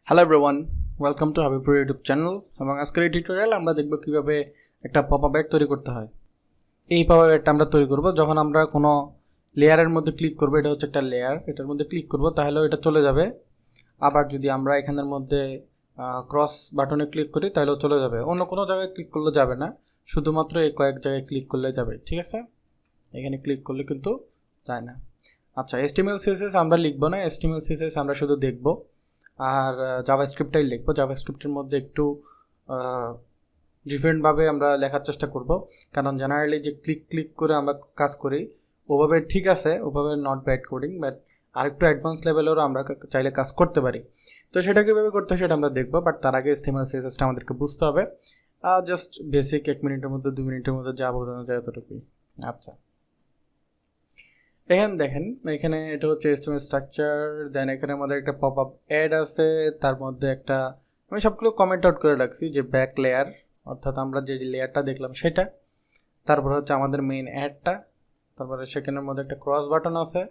Hello everyone, welcome to HabibPro YouTube channel. এবং আজকের এই টিউটোরিয়াল আমরা দেখব কীভাবে একটা পপআপ অ্যাড তৈরি করতে হয়। এই পপআপ অ্যাডটা আমরা তৈরি করব যখন আমরা কোনো লেয়ারের মধ্যে ক্লিক করব। এটা হচ্ছে একটা লেয়ার, এটার মধ্যে ক্লিক করব তাহলে এটা চলে যাবে। আবার যদি আমরা এখানের মধ্যে ক্রস বাটনে ক্লিক করি তাহলেও চলে যাবে। অন্য কোনো জায়গায় ক্লিক করলে যাবে না, শুধুমাত্র এই কয়েক জায়গায় ক্লিক করলে যাবে। ঠিক আছে, এখানে ক্লিক করলে কিন্তু যায় না। আচ্ছা, HTML CSS আমরা লিখব না, HTML CSS আমরা শুধু দেখব আর জাভাস্ক্রিপ্টটাই লিখবো। জাভাস্ক্রিপ্টের মধ্যে একটু ডিফারেন্টভাবে আমরা লেখার চেষ্টা করব, কারণ জেনারেলি যে ক্লিক করে আমরা কাজ করি ওভাবে ঠিক আছে, ওভাবে নট ব্যাড কোডিং, বাট আরেকটু অ্যাডভান্স লেভেলেরও আমরা চাইলে কাজ করতে পারি। তো সেটা কীভাবে করতে হয় সেটা আমরা দেখবো, বাট তার আগে HTML CSSটা আমাদেরকে বুঝতে হবে। জাস্ট বেসিক 1 মিনিটের মধ্যে 2 মিনিটের মধ্যে যা বোঝানো যায় এতটুকুই। আচ্ছা, এখানে দেখেন, এখানে এটা হচ্ছে HTML স্ট্রাকচার। দেন এখানে আমাদের একটা পপআপ অ্যাড আছে, তার মধ্যে একটা আমি সবগুলো কমেন্ট আউট করে রাখছি যে ব্যাক লেয়ার, অর্থাৎ আমরা যে লেয়ারটা দেখলাম সেটা। তারপর হচ্ছে আমাদের মেইন অ্যাডটা, তারপরে সেখানের মধ্যে একটা ক্রস বাটন আছে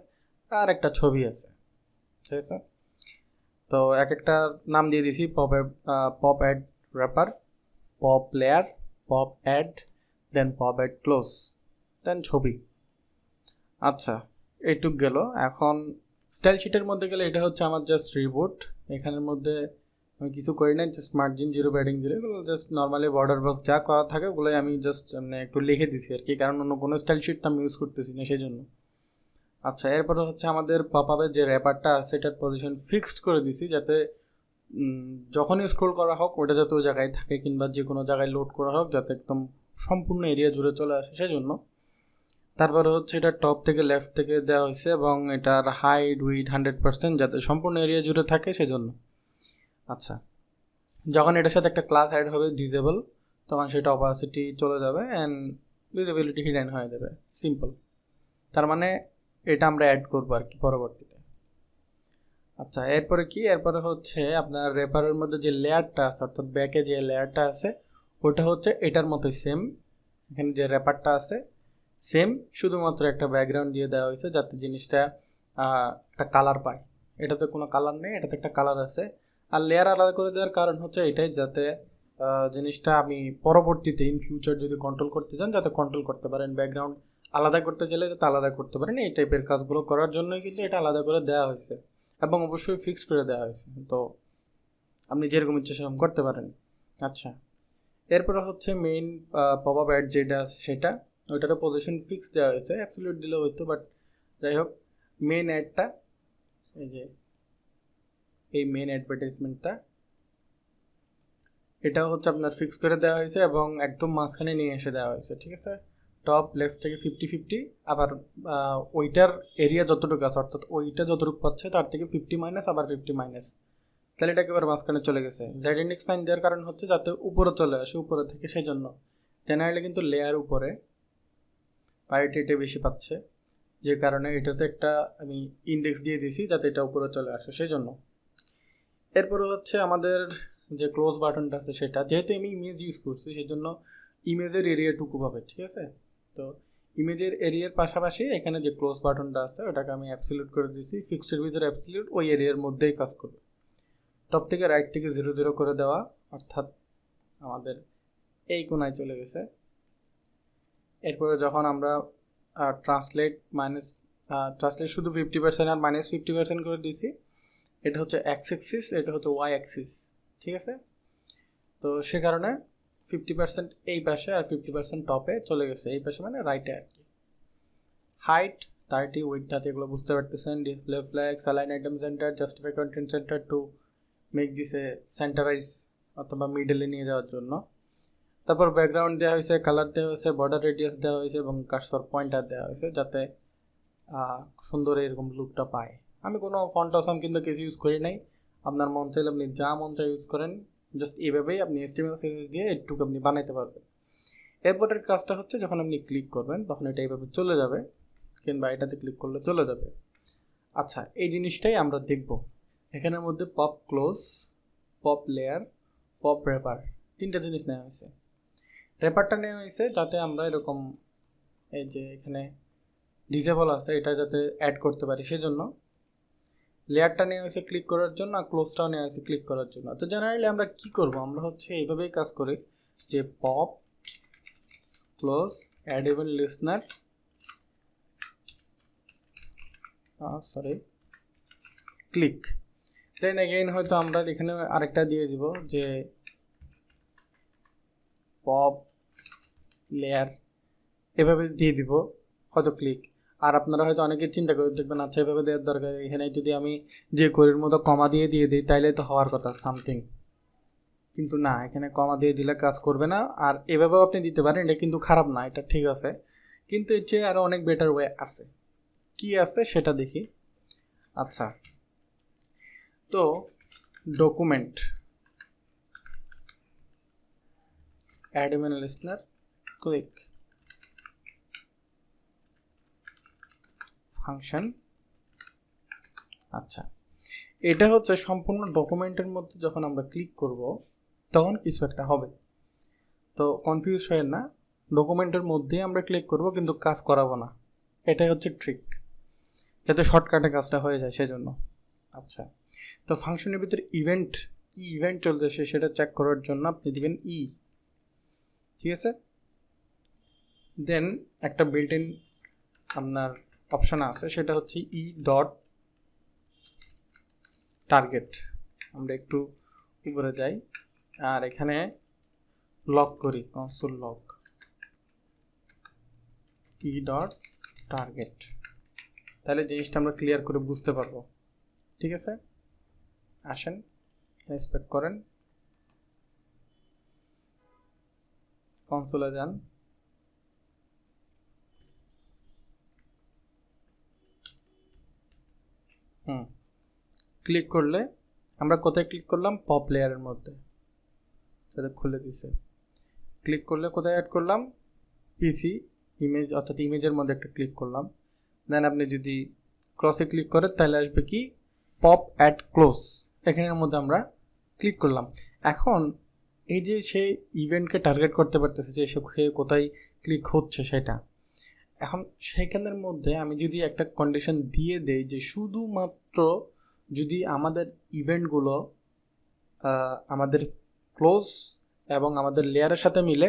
আর একটা ছবি আছে। ঠিক আছে, তো এক একটা নাম দিয়ে দিছি। Pop ad wrapper, pop layer, pop ad, then pop ad close, then ছবি। আচ্ছা, এইটুক গেল। এখন স্টাইল শিটের মধ্যে গেলে এটা হচ্ছে আমার জাস্ট রিবুট। এখানের মধ্যে আমি কিছু করি না, জাস্ট মার্জিন 0, প্যাডিং 0, এগুলো জাস্ট নর্মালি বর্ডার বক্স যা করা থাকে ওগুলোই আমি জাস্ট একটু লিখে দিছি আর কি, কারণ অন্য কোনো স্টাইল শিট আমি ইউজ করতেছি না সেই জন্য। আচ্ছা, এরপরে হচ্ছে আমাদের পপআপের যে র্যাপারটা আছে এটার পজিশন ফিক্সড করে দিছি, যাতে যখনই স্ক্রোল করা হোক ওটা যাতে ওই জায়গায় থাকে, কিংবা যে কোনো জায়গায় লোড করা হোক যাতে একদম সম্পূর্ণ এরিয়া জুড়ে চলে আসে সেজন্য। তারপরে হচ্ছে এটা টপ থেকে লেফট থেকে দেওয়া হয়েছে এবং এটার হাইট উইড 100% যাতে সম্পূর্ণ এরিয়া জুড়ে থাকে সেজন্য। আচ্ছা, যখন এটার সাথে একটা ক্লাস অ্যাড হবে ডিজেবল, তখন সেটা অপাসিটি চলে যাবে অ্যান্ড ভিজিবিলিটি হিডেন হয়ে যাবে। সিম্পল। তার মানে এটা আমরা অ্যাড করবো আর কি পরবর্তীতে। আচ্ছা, এরপরে কি, এরপরে হচ্ছে আপনার রেপারের মধ্যে যে লেয়ারটা আছে, অর্থাৎ ব্যাকে যে লেয়ারটা আছে ওটা হচ্ছে এটার মতোই সেম। এখানে যে রেপারটা আছে সেম, শুধুমাত্র একটা ব্যাকগ্রাউন্ড দিয়ে দেওয়া হয়েছে যাতে জিনিসটা একটা কালার পায়। এটাতে কোনো কালার নেই, এটাতে একটা কালার আছে। আর লেয়ার আলাদা করে দেওয়ার কারণ হচ্ছে এটাই, যাতে জিনিসটা আমি পরবর্তীতে ইন ফিউচার যদি কন্ট্রোল করতে চান যাতে কন্ট্রোল করতে পারেন। ব্যাকগ্রাউন্ড আলাদা করতে চাইলে যাতে আলাদা করতে পারেন, এই টাইপের কাজগুলো করার জন্যই কিন্তু এটা আলাদা করে দেওয়া হয়েছে এবং অবশ্যই ফিক্স করে দেওয়া হয়েছে। তো আপনি যেরকম ইচ্ছে সেরকম করতে পারেন। আচ্ছা, এরপরে হচ্ছে মেইন পপআপ অ্যাড যেটা আছে সেটা, ওইটারও পজিশন ফিক্স দেওয়া হয়েছে। অ্যাবসলিউট দিলে হইতো, বাট যাই হোক, মেইন অ্যাডটা এই যে এই মেইন অ্যাডভার্টাইজমেন্টটা এটাও হচ্ছে আপনার ফিক্স করে দেওয়া হয়েছে এবং একদম মাঝখানে নিয়ে এসে দেওয়া হয়েছে। ঠিক আছে, টপ লেফট থেকে 50-50, আবার ওইটার এরিয়া যতটুকু আছে অর্থাৎ ওইটা যতটুকু পাচ্ছে তার থেকে 50 মাইনাস, আবার 50 মাইনাস, তাহলে এটা একেবারে মাঝখানে চলে গেছে। জেড ইন্ডেক্স 9 দেওয়ার কারণ হচ্ছে যাতে উপরে চলে আসে, উপরে থেকে, সেই জন্য। জেনারেলি কিন্তু লেয়ার উপরে প্রায়োরিটি এটা বেশি পাচ্ছে, যে কারণে এটাতে একটা আমি ইন্ডেক্স দিয়ে দিয়েছি যাতে এটা উপরে চলে আসে সেই জন্য। এরপরে হচ্ছে আমাদের যে ক্লোজ বাটনটা আছে সেটা, যেহেতু আমি ইমেজ ইউজ করছি সেই জন্য ইমেজের এরিয়াটুকু পাবে। ঠিক আছে, তো ইমেজের এরিয়ার পাশাপাশি এখানে যে ক্লোজ বাটনটা আছে ওটাকে আমি অ্যাবসলিউট করে দিয়েছি। ফিক্সডের ভিতরে অ্যাবসলিউট, ওই এরিয়ার মধ্যেই কাজ করবে। টপ থেকে রাইট থেকে 0-0 করে দেওয়া, অর্থাৎ আমাদের এই কোনায় চলে গেছে। এরপরে যখন আমরা ট্রান্সলেট শুধু 50% আর -50% করে দিয়েছি, এটা হচ্ছে এক্স অ্যাক্সিস, এটা হচ্ছে ওয়াই অ্যাক্সিস। ঠিক আছে, তো সে কারণে 50% এই পাশে আর 50% টপে চলে গেছে, এই পাশে মানে রাইটে আর কি। হাইট 30, উইথ 30, এগুলো বুঝতে পারতেছেন। Display flags, align item centre, justify content centre to make this এ সেন্টারাইজ অথবা মিডলে নিয়ে যাওয়ার জন্য। তারপর ব্যাকগ্রাউন্ড দেওয়া হয়েছে, কালার দেওয়া হয়েছে, বর্ডার রেডিয়াস দেওয়া হয়েছে এবং কার্সর পয়েন্টার দেওয়া হয়েছে যাতে সুন্দর এরকম লুকটা পায়। আমি কোনো ফন্ট অসাম কিন্তু কিছু ইউজ করি নাই, আপনার মন চাইলে আপনি যা মন চাই ইউজ করেন। জাস্ট এইভাবেই আপনি HTML CSS দিয়ে একটুকু আপনি বানাইতে পারবেন। এরপরের কাজটা হচ্ছে যখন আপনি ক্লিক করবেন তখন এটা এইভাবে চলে যাবে, কিংবা এটাতে ক্লিক করলে চলে যাবে। আচ্ছা, এই জিনিসটাই আমরা দেখব। এখানের মধ্যে pop close, pop layer, pop wrapper, 3টা জিনিস নেওয়া হয়েছে। র্যাপারটা নেওয়া হয়েছে যাতে আমরা এরকম এই যে এখানে ডিসেবল আছে এটা যাতে অ্যাড করতে পারি সেজন্য। লেয়ারটা নেওয়া হয়েছে ক্লিক করার জন্য আর ক্লোজটাও নেওয়া হয়েছে ক্লিক করার জন্য। তো জেনারেলি আমরা কি করব, আমরা হচ্ছে এইভাবেই কাজ করি যে pop close add event listener click, then again হয়তো আমরা এখানে আরেকটা দিয়ে দিব যে পপ লেয়ার, এভাবে দিয়ে দিব হয়তো ক্লিক। আর আপনারা হয়তো অনেকে চিন্তা করে দেখবেন আচ্ছা এভাবে দেওয়ার দরকার, এখানে যদি আমি যে কোয়েরির মতো কমা দিয়ে দিই তাইলে তো হওয়ার কথা সামথিং, কিন্তু না, এখানে কমা দিয়ে দিলে কাজ করবে না। আর এভাবেও আপনি দিতে পারেন, এটা কিন্তু খারাপ না, এটা ঠিক আছে, কিন্তু এর চেয়ে আরও অনেক বেটার ওয়ে আছে। কি আছে সেটা দেখি। আচ্ছা, তো document add event listener click function. আচ্ছা, এটা হচ্ছে সম্পূর্ণ ডকুমেন্টের মধ্যে যখন আমরা ক্লিক করব তখন কিছু একটা হবে, তো কনফিউজ হয় না, ডকুমেন্টের মধ্যেই আমরা ক্লিক করব কিন্তু কাজ করাবো না, এটাই হচ্ছে ট্রিক, যাতে শর্টকাটে কাজটা হয়ে যায় সেজন্য। আচ্ছা, তো ফাংশনের ভিতরে ইভেন্ট কি ইভেন্ট চলতেছে সেটা চেক করার জন্য আপনি দিবেন ই, ঠিক আছে। দেন একটা বিল্ট ইন আপনার অপশান আছে, সেটা হচ্ছে ই ডট টার্গেট। আমরা একটু উপরে যাই আর এখানে লক করি, console lock E dot target, তাহলে জিনিসটা আমরা ক্লিয়ার করে বুঝতে পারবো, ঠিক আছে। আসেন ইন্সপেক্ট করেন, কনসোলে যান, ক্লিক করলে আমরা কোথায় ক্লিক করলাম, পপ লেয়ারের মধ্যে, সেটা খুলে দিছে। ক্লিক করলে কোথায় অ্যাড করলাম, পিসি ইমেজ, অর্থাৎ ইমেজের মধ্যে একটা ক্লিক করলাম। দেন আপনি যদি ক্রসে ক্লিক করেন তাহলে আসবে কি পপ অ্যাড ক্লোজ, এখানের মধ্যে আমরা ক্লিক করলাম। এখন এই যে সে ইভেন্টকে টার্গেট করতে পারতেছে যে সে কোথায় ক্লিক হচ্ছে সেটা, এখন সেইখানের মধ্যে আমি যদি একটা কন্ডিশন দিয়ে দেই যে শুধুমাত্র যদি আমাদের ইভেন্টগুলো আমাদের ক্লোজ এবং আমাদের লেয়ারের সাথে মিলে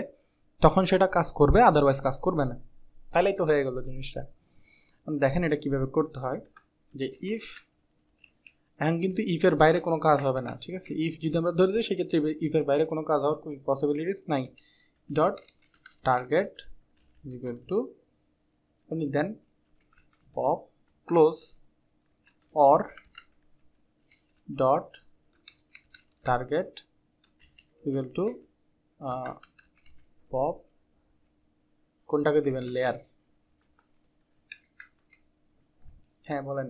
তখন সেটা কাজ করবে, আদারওয়াইজ কাজ করবে না, তাহলেই তো হয়ে গেল জিনিসটা। দেখেন এটা কিভাবে করতে হয়, যে ইফ, এখন কিন্তু ইফের বাইরে কোনো কাজ হবে না, ঠিক আছে। ইফ যদি আমরা ধরে দিই সেক্ষেত্রে ইফের বাইরে কোনো কাজ হওয়ার কোনো পসিবিলিটিস নাই। ডট টার্গেট ইকুয়াল টু আপনি then pop close or dot target equal to pop, কোনটাকে দিবেন, লেয়ার, হ্যাঁ বলেন,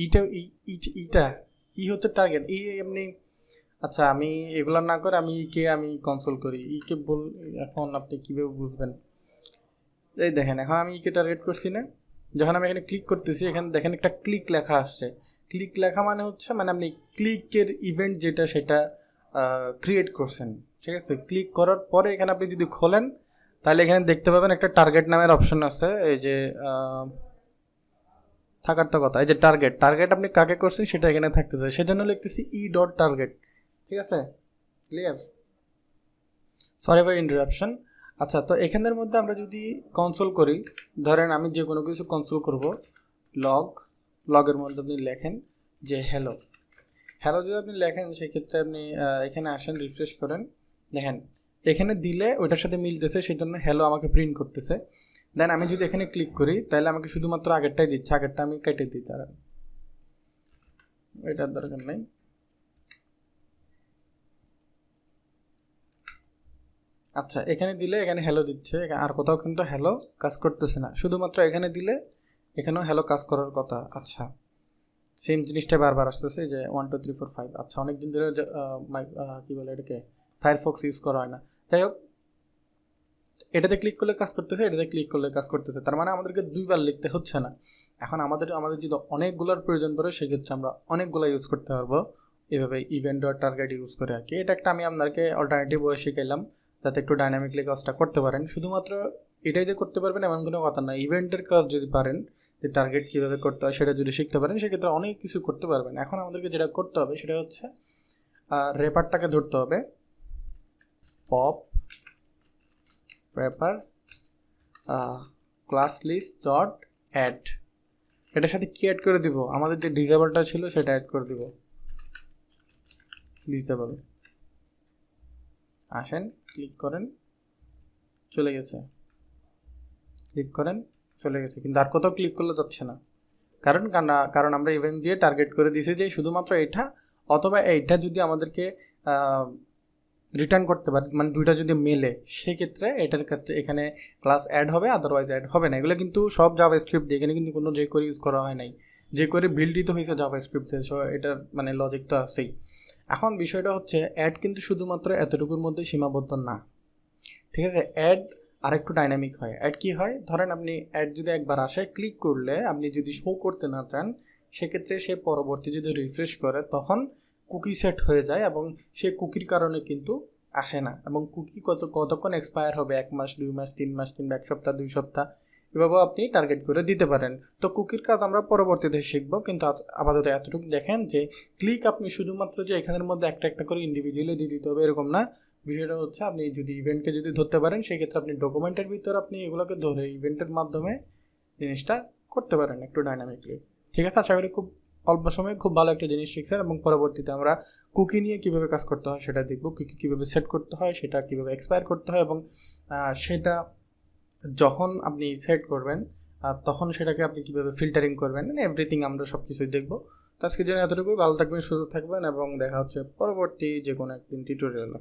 ইটা ই হচ্ছে টার্গেট, ই এমনি। আচ্ছা, আমি এগুলো না করে আমি আমি কনসোল করি, বল, এখন আপনি কীভাবে বুঝবেন, এই দেখেন এখন আমি টার্গেট করছি না, যখন আমি এখানে ক্লিক করতেছি এখানে দেখেন একটা ক্লিক লেখা আসছে। ক্লিক লেখা মানে হচ্ছে মানে আপনি ক্লিকের ইভেন্ট যেটা সেটা ক্রিয়েট করছেন, ঠিক আছে। ক্লিক করার পরে এখানে আপনি যদি খোলেন তাহলে এখানে দেখতে পাবেন একটা টার্গেট নামের অপশন আছে, এই যে থাকার তো কথা, এই যে টার্গেট আপনি কাকে করছেন সেটা এখানে থাকতেছে, সেজন্য লিখতেছি ই ডট টার্গেট, ঠিক আছে, ক্লিয়ার। Sorry for interruption. আচ্ছা, তো এখানের মধ্যে আমরা যদি কনসোল করি, ধরেন আমি যে কোনো কিছু কনসোল করব, লগের মধ্যে আপনি লেখেন যে হ্যালো যদি আপনি লেখেন সেক্ষেত্রে আপনি এখানে আসেন, রিফ্রেশ করেন, দেখেন এখানে দিলে ওইটার সাথে মিলতেছে, সেই জন্য হ্যালো আমাকে প্রিন্ট করতেছে। দেন আমি যদি এখানে ক্লিক করি তাহলে আমাকে শুধুমাত্র আগেরটাই দিচ্ছে, আগেরটা আমি কেটে দিই, তার এটার দরকার নেই। আচ্ছা, এখানে দিলে এখানে হ্যালো দিচ্ছে, আর কোথাও কিন্তু হ্যালো কাজ করতেছে না, শুধুমাত্র এখানে দিলে এখানেও হ্যালো কাজ করার কথা। আচ্ছা, সেম জিনিসটা বারবার আসতেছে যে 1 2 3 4 5। আচ্ছা, অনেক দিন ধরে কী বলে এটাকে ফায়ারফক্স ইউজ করা হয় না, যাই হোক, এটাতে ক্লিক করলে কাজ করতেছে, এটাতে ক্লিক করলে কাজ করতেছে, তার মানে আমাদেরকে দুইবার লিখতে হচ্ছে না। এখন আমাদের যদি অনেকগুলোর প্রয়োজন পড়ে সেক্ষেত্রে আমরা অনেকগুলো ইউজ করতে পারবো এভাবে ইভেন্ট ডট টার্গেট ইউজ করে আর কি। এটা একটা আমি আপনাকে অল্টারনেটিভ ওয়ে শিখাইলাম যাতে একটু ডাইনামিকলি কাজটা করতে পারেন। শুধুমাত্র এটাই যে করতে পারবেন এমন কোনো কথা না। ইভেন্টের কাজ যদি পারেন, যে টার্গেট কীভাবে করতে হয় সেটা যদি শিখতে পারেন, সেক্ষেত্রে অনেক কিছু করতে পারবেন। এখন আমাদেরকে যেটা করতে হবে সেটা হচ্ছে র্যাপারটাকে ধরতে হবে, pop wrapper class list dot add. এটার সাথে কি অ্যাড করে দিব, আমাদের যে ডিসেবলটা ছিল সেটা অ্যাড করে দিব, ডিসেবল। আসেন ক্লিক করেন, চলে গেছে, ক্লিক করেন, চলে গেছে, কিন্তু আর কোথাও ক্লিক করলে যাচ্ছে না। কারণ আমরা ইভেন্ট দিয়ে টার্গেট করে দিয়েছি যে শুধুমাত্র এটা অথবা এইটা যদি আমাদেরকে রিটার্ন করতে পারে, মানে দুইটা যদি মেলে, সেক্ষেত্রে এটার ক্ষেত্রে এখানে ক্লাস অ্যাড হবে, আদারওয়াইজ অ্যাড হবে না। এগুলো কিন্তু সব জাভাস্ক্রিপ্ট দিয়ে, এখানে কিন্তু কোনো jQuery ইউজ করা হয় নাই, jQuery বিল্ডই তো হয়েছে জাভাস্ক্রিপ্টে, সো এটার মানে লজিক তো আছেই। এখন বিষয়টা হচ্ছে অ্যাড কিন্তু শুধুমাত্র এতটুকুর মধ্যে সীমাবদ্ধ না, ঠিক আছে। অ্যাড আরেকটু ডাইনামিক হয়। অ্যাড কী হয়, ধরেন আপনি অ্যাড যদি একবার আসে, ক্লিক করলে আপনি যদি শো করতে না চান, সেক্ষেত্রে সে পরবর্তী যদি রিফ্রেশ করে তখন কুকি সেট হয়ে যায়, এবং সে কুকির কারণে কিন্তু আসে না। এবং কুকি কতক্ষণ এক্সপায়ার হবে, 1 মাস, 2 মাস, 3 মাস, কিংবা 1 সপ্তাহ, 2 সপ্তাহ, এভাবেও আপনি টার্গেট করে দিতে পারেন। তো কুকির কাজ আমরা পরবর্তীতে শিখবো, কিন্তু আপাতত এতটুকু দেখেন যে ক্লিক আপনি শুধুমাত্র যে এখানের মধ্যে একটা একটা করে ইন্ডিভিজুয়ালি দিয়ে দিতে হবে এরকম না। বিষয়টা হচ্ছে আপনি যদি ইভেন্টকে যদি ধরতে পারেন, সেক্ষেত্রে আপনি ডকুমেন্টের ভিতর আপনি এগুলোকে ধরে ইভেন্টের মাধ্যমে জিনিসটা করতে পারেন একটু ডাইনামিকলি, ঠিক আছে। আশা করি খুব অল্প সময়ে খুব ভালো একটা জিনিস শিখছেন, এবং পরবর্তীতে আমরা কুকি নিয়ে কীভাবে কাজ করতে হয় সেটা দেখব, কুকি কীভাবে সেট করতে হয়, সেটা কীভাবে এক্সপায়ার করতে হয়, এবং সেটা যখন আপনি সেট করবেন তখন সেটাকে আপনি কীভাবে ফিল্টারিং করবেন, মানে এভরিথিং আমরা সব কিছুই দেখবো। তো আজকের জন্য এতটুকুই, ভালো থাকবেন, সুস্থ থাকবেন, এবং দেখা হচ্ছে পরবর্তী যে কোনো একদিন টিউটোরিয়ালে।